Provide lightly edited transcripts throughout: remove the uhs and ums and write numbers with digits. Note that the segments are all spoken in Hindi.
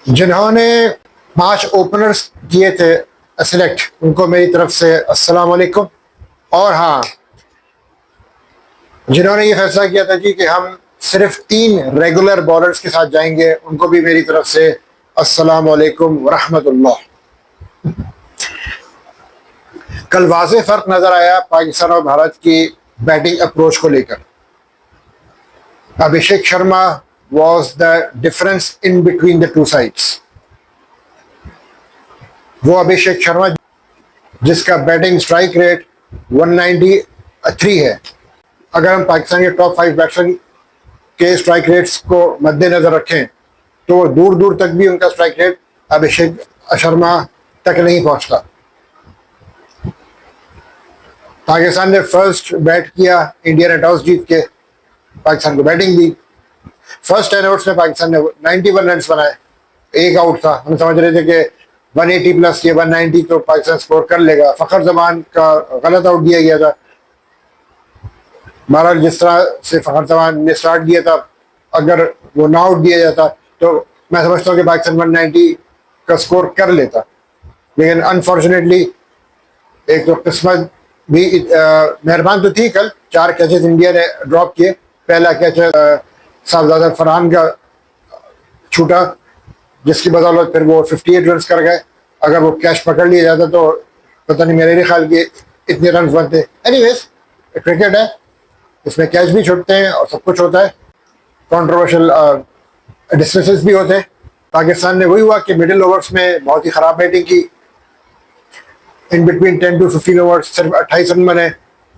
जिन्होंने 5 ओपनर्स किए थे सिलेक्ट, उनको मेरी तरफ से अस्सलाम वालेकुम। और हाँ, जिन्होंने ये फैसला किया था कि हम सिर्फ 3 रेगुलर बॉलर्स के साथ जाएंगे, उनको भी मेरी तरफ से अस्सलाम वालेकुम व रहमतुल्लाह। कल वाज़ेह फर्क नजर आया पाकिस्तान और भारत की बैटिंग अप्रोच को लेकर। Abhishek Sharma was the difference in between the two sides। वो अभिषेक शर्मा जिसका बैटिंग स्ट्राइक रेट 193 है। अगर हम पाकिस्तान के टॉप 5 बैट्समैन के स्ट्राइक रेट्स को मद्देनजर रखें तो दूर दूर तक भी उनका स्ट्राइक रेट अभिषेक शर्मा तक नहीं पहुंचता। पाकिस्तान ने फर्स्ट बैट किया, इंडिया ने टॉस जीत के पाकिस्तान को बैटिंग दी। फर्स्ट 10 ओवर्स में पाकिस्तान ने 91 रन बनाए, एक आउट था। हम समझ रहे थे कि 180 प्लस ये 190 तो पाकिस्तान स्कोर कर लेगा। फखर जमान का गलत आउट दिया गया था। बहरहाल जिस तरह से फखर जमान ने स्टार्ट किया था, अगर वो ना आउट दिया जाता तो मैं समझता हूँ कि पाकिस्तान 190 का स्कोर कर लेता। लेकिन अनफॉर्चुनेटली एक तो किस्मत भी मेहरबान तो थी। कल 4 कैचेस इंडिया ने ड्रॉप किए। पहला कैच साहबजादा फरहान का छूटा, जिसकी बदौलत फिर वो 58 रन कर गए। अगर वो कैच पकड़ लिया जाता तो पता नहीं, मेरे ख्याल के इतने रन बनते। एनीवेज, क्रिकेट है, इसमें कैच भी छूटते हैं और सब कुछ होता है। कंट्रोवर्शियल डिस्मिसेस भी होते हैं। पाकिस्तान ने वही हुआ कि मिडिल ओवर्स में बहुत ही ख़राब बैटिंग की। इन बिटवीन 10 to 15 ओवर्स सिर्फ 28 रन बने।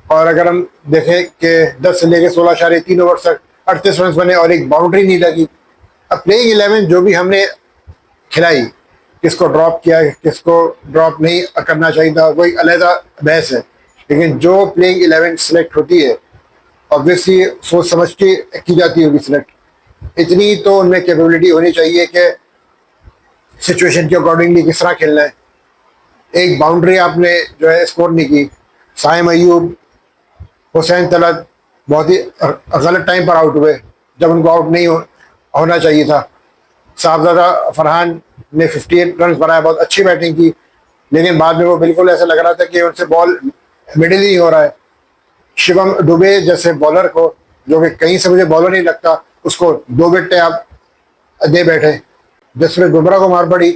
और अगर हम देखें कि 10 से लेकर 16.3 ओवर तक 38 रन बने और एक बाउंड्री नहीं लगी। अब प्लेइंग 11 जो भी हमने खिलाई, किसको ड्रॉप किया, किसको ड्रॉप नहीं करना चाहिए था, वही अलहदा बहस है। लेकिन जो प्लेइंग 11 सेलेक्ट होती है, ऑब्वियसली सोच समझ के की जाती होगी सिलेक्ट। इतनी तो उनमें कैपेबिलिटी होनी चाहिए कि सिचुएशन के अकॉर्डिंगली किस तरह खेलना है। एक बाउंड्री आपने जो है स्कोर नहीं की। साइम अयूब, हुसैन तलत बहुत ही गलत टाइम पर आउट हुए जब उनको आउट नहीं होना चाहिए था। साहबजादा फरहान ने 58 रन बनाए, बहुत अच्छी बैटिंग की। लेकिन बाद में वो बिल्कुल ऐसा लग रहा था कि उनसे बॉल मिडिल ही हो रहा है। शिवम दुबे जैसे बॉलर को, जो कि कहीं से मुझे बॉलर नहीं लगता, उसको 2 विकेटें आप दे बैठे, जिसमें बुमराह को मार पड़ी।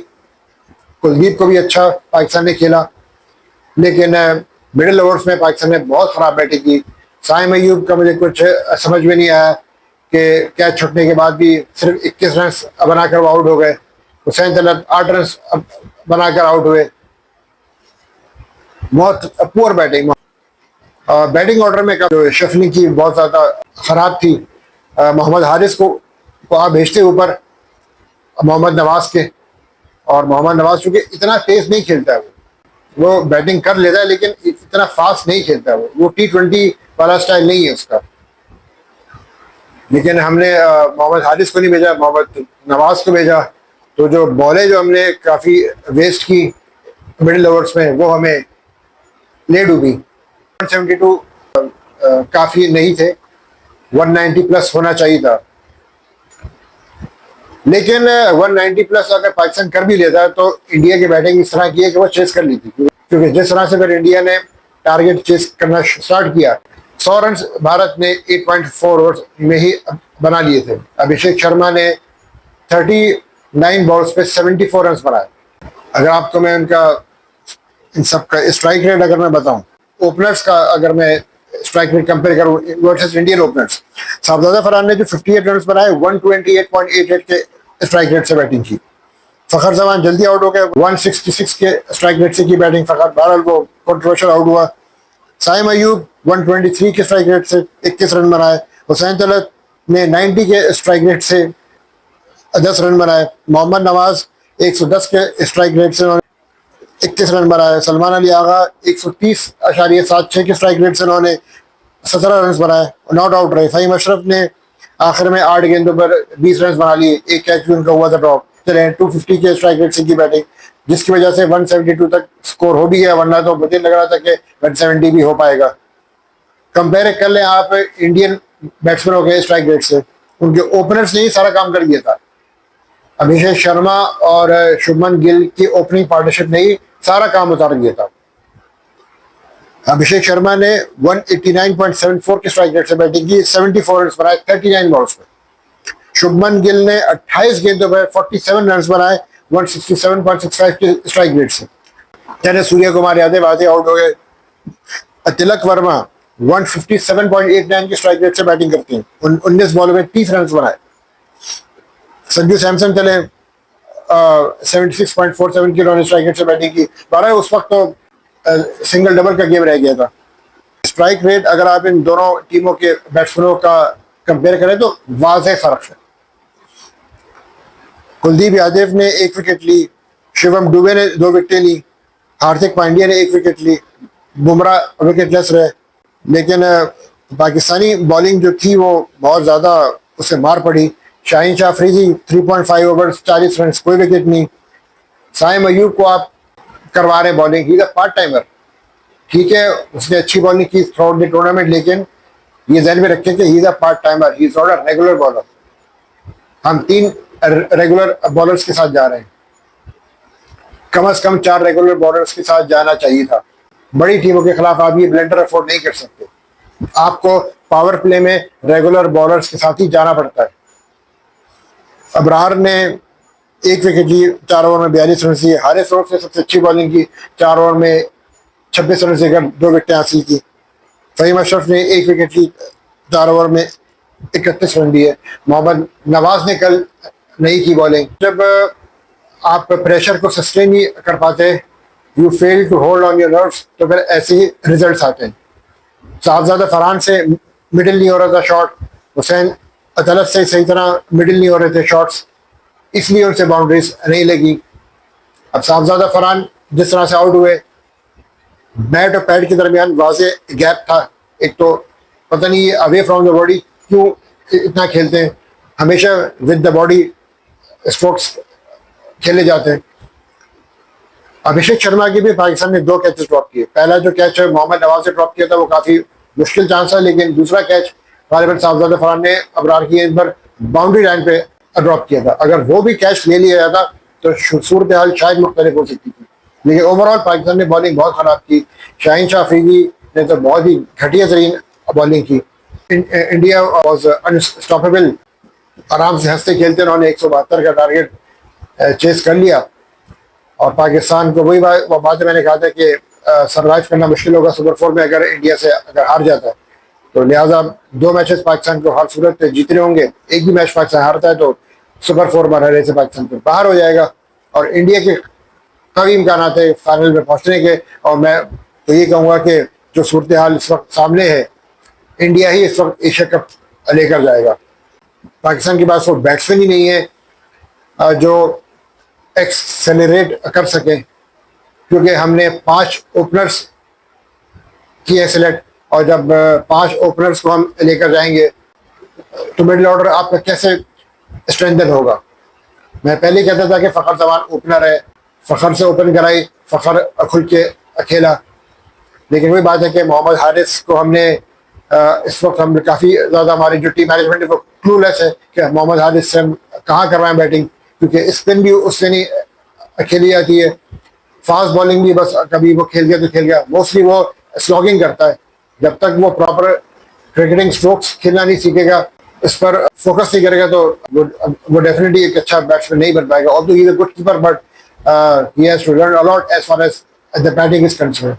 कुलदीप को भी अच्छा पाकिस्तान ने खेला, लेकिन मिडिल ओवर्स में पाकिस्तान ने बहुत ख़राब बैटिंग की। साइम अयूब का मुझे कुछ समझ में नहीं आया कि कैच छूटने के बाद भी सिर्फ 21 रन बनाकर वो आउट हो गए। हुसैन तलत 8 रन बनाकर आउट हुए। बहुत पुअर बैटिंग। बैटिंग ऑर्डर में जो शफलिंग की बहुत ज़्यादा ख़राब थी। मोहम्मद हारिस को आप भेजते ऊपर मोहम्मद नवाज के, और मोहम्मद नवाज चूँकि इतना तेज नहीं खेलता है, वो बैटिंग कर लेता है लेकिन इतना फास्ट नहीं खेलता है। वो T20 वाला स्टाइल नहीं है उसका। लेकिन हमने मोहम्मद हारिस को नहीं भेजा, मोहम्मद नवाज को भेजा। तो जो बॉलें जो हमने काफ़ी वेस्ट की मिडिल ओवर्स में, वो हमें ले डूबी। 172 काफ़ी नहीं थे, 190 प्लस होना चाहिए था। लेकिन 190 प्लस अगर पाकिस्तान कर भी लेता तो इंडिया की बैटिंग इस तरह की है कि वो चेस कर ली थी। क्योंकि जिस तरह से फिर इंडिया ने टारगेट चेस करना स्टार्ट किया, 100 रन भारत ने 8.4 ओवर्स में ही बना लिए थे। अभिषेक शर्मा ने 39 बॉल्स पे 74 रन बनाए। अगर आपको मैं उनका इन सब का स्ट्राइक रेट अगर मैं बताऊं, ओपनर्स का अगर मैं स्ट्राइक रेट कंपेयर करूं वर्सेस इंडियन ओपनर्स, साहबजादा फरहान ने जो 58 रन बनाए 128.88 के स्ट्राइक रेट से बैटिंग की। फखर जमान जल्दी आउट हो गए, 166 के स्ट्राइक रेट से की बैटिंग। फखर बहरहाल वो कंट्रोवर्शियल आउट हुआ। साइम अयूब 123 के स्ट्राइक रेट से 21 रन बनाए। हुसैन तलत ने 90 के स्ट्राइक रेट से 10 रन बनाए। मोहम्मद नवाज 110 के स्ट्राइक रेट से 21 रन बनाए। सलमान अली आगा 130.76 के स्ट्राइक रेट से उन्होंने 17 रन बनाए, नॉट आउट रहे। फ़हीम अशरफ ने आखिर में 8 गेंदों पर 20 रन बना लिए, एक कैच भी उनका हुआ था ड्रॉप। चले 250 के स्ट्राइक रेट से की बैटिंग, जिसकी वजह से 172 तक स्कोर हो भी गया, वरना तो मुझे लग रहा था कि 170 भी हो पाएगा। कंपेयर कर लें आप इंडियन बैट्समैनों के स्ट्राइक रेट से, उनके ओपनर्स ने ही सारा काम कर दिया था। अभिषेक शर्मा और शुभमन गिल की ओपनिंग पार्टनरशिप ने ही सारा काम उतार दिया था। अभिषेक शर्मा ने 189.74 के स्ट्राइक रेट से बैटिंग की, 74 रन बनाए 39 बॉल्स पे। शुभमन गिल ने 28 गेंदों पर 47 रन बनाए 167.65 के स्ट्राइक रेट से। यानी सूर्य कुमार यादव आधे आउट हो गए। तिलक वर्मा 157.89 के स्ट्राइक रेट से बैटिंग करते हैं, 19 बॉलों में 30 रन बनाए। संजू सैमसन चले 76.47 की रन स्ट्राइक रेट से बैटिंग की। बारह उस वक्त तो सिंगल डबल का गेम रह गया था। स्ट्राइक रेट अगर आप इन दोनों टीमों के बैट्समैनों का कंपेयर करें तो वाज़ेह फर्क है। कुलदीप यादव ने 1 विकेट ली, शिवम दुबे ने 2 विकेटें ली, हार्दिक पांड्या ने 1 विकेट ली, बुमराह विकेटलेस रहे। लेकिन पाकिस्तानी बॉलिंग जो थी वो बहुत ज़्यादा उसे मार पड़ी। शाहीन शाह अफरीदी 3.5 ओवर्स 40 रन, कोई विकेट नहीं। साइम अयूब को आप करवा रहे bowling, he is a part timer. ठीक है, उसने अच्छी बॉलिंग की थ्रू आउट द टूर्नामेंट, लेकिन ये ध्यान में रखें कि ही is a part timer, he is not a regular bowler. हम 3 रेगुलर बॉलर्स के साथ जा रहे हैं, कम से कम 4 रेगुलर बॉलर्स के साथ जाना चाहिए था। बड़ी टीमों के खिलाफ आप ये ब्लेंडर अफोर्ड नहीं कर सकते। आपको पावर प्ले में रेगुलर बॉलर्स के साथ ही जाना पड़ता है। अबरार ने 1 विकेट ली, 4 ओवर में 42 रन दिए। हारिस रऊफ ने सबसे अच्छी बॉलिंग की, 4 ओवर में 26 रन देकर 2 विकेटें हासिल की। फहीम अशरफ ने 1 विकेट ली, 4 ओवर में 31 रन दिए। मोहम्मद नवाज ने कल नहीं की बॉलिंग। जब आप प्रेशर को सस्टेन नहीं कर पाते, you fail to hold on your nerves, तो फिर ऐसे ही रिजल्ट्स आते हैं। साहबजादा फरहान से मिडिल नहीं हो रहा था शॉट, हुसैन अदालत से सही तरह मिडिल नहीं हो रहे थे शॉट्स, इसलिए उनसे बाउंड्रीज नहीं लगी। अब साहबजादा फरहान जिस तरह से आउट हुए, बैट और पैड के दरमियान वाजे गैप था। एक तो पता नहीं ये अवे फ्रॉम द बॉडी क्यों इतना खेलते हैं, हमेशा विद द बॉडी स्ट्रोक्स खेले जाते हैं। अभिषेक शर्मा की भी पाकिस्तान ने 2 कैचेस ड्रॉप किए। पहला जो कैच मोहम्मद नवाज से ड्रॉप किया था वो काफ़ी मुश्किल चांस था, लेकिन दूसरा कैच गालिबन साहबजादा फरहान ने अबरार की गेंद पर बाउंड्री लाइन पे ड्रॉप किया था। अगर वो भी कैच ले लिया जाता तो सूरत हाल शायद मुख्तलिफ हो सकती थी। लेकिन ओवरऑल पाकिस्तान ने बॉलिंग बहुत ख़राब की। शाहीन शाह अफरीदी ने तो बहुत ही घटिया तरीन बॉलिंग की। इंडिया वॉज अनस्टॉपेबल, आराम से हंसते खेलते उन्होंने 172 का टारगेट चेस कर लिया। और पाकिस्तान को वही बात मैंने कहा था कि सरवाइव करना मुश्किल होगा सुपर 4 में अगर इंडिया से अगर हार जाता है। तो लिहाजा 2 मैचेस पाकिस्तान को हर सूरत जीतने होंगे। एक भी मैच पाकिस्तान हारता है तो सुपर 4 मरहले से पाकिस्तान को बाहर हो जाएगा और इंडिया के कई इम्कान है फाइनल में पहुंचने के। और मैं तो ये कहूँगा कि जो सूरत हाल इस वक्त सामने है, इंडिया ही इस वक्त एशिया कप लेकर जाएगा। पाकिस्तान के पास वो बैट्समैन ही नहीं है जो एक्सेलरेट कर सके, क्योंकि हमने 5 ओपनर्स किए सेलेक्ट, और जब 5 ओपनर्स को हम लेकर जाएंगे तो मिडिल ऑर्डर आपका कैसे स्ट्रेंथन होगा। मैं पहले कहता था कि फ़खर जमान ओपनर है, फ़खर से ओपन कराई, फ़खर खुल के खेला। लेकिन वही बात है कि मोहम्मद हारिस को हमने इस वक्त हम काफ़ी ज़्यादा हमारी जो टीम मैनेजमेंट है वो क्लूलेस है कि मोहम्मद हारिस से हम कहाँ करवाएं बैटिंग, क्योंकि स्पिन भी उससे नहीं खेली जाती है, फास्ट बॉलिंग भी बस कभी वो खेल गया तो खेल गया। मोस्टली वो स्लॉगिंग करता है। जब तक वो प्रॉपर क्रिकेटिंग स्ट्रोक्स खेलना नहीं सीखेगा, इस पर फोकस नहीं करेगा, तो वो डेफिनेटली एक अच्छा बैट्समैन नहीं बन पाएगा। Although he is a good keeper, but he has to learn a lot as far as the batting is concerned.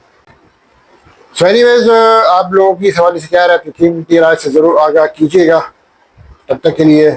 So anyways, आप लोगों की सवाल से क्या है, कीमती राय से ज़रूर आगाह कीजिएगा। तब तक के लिए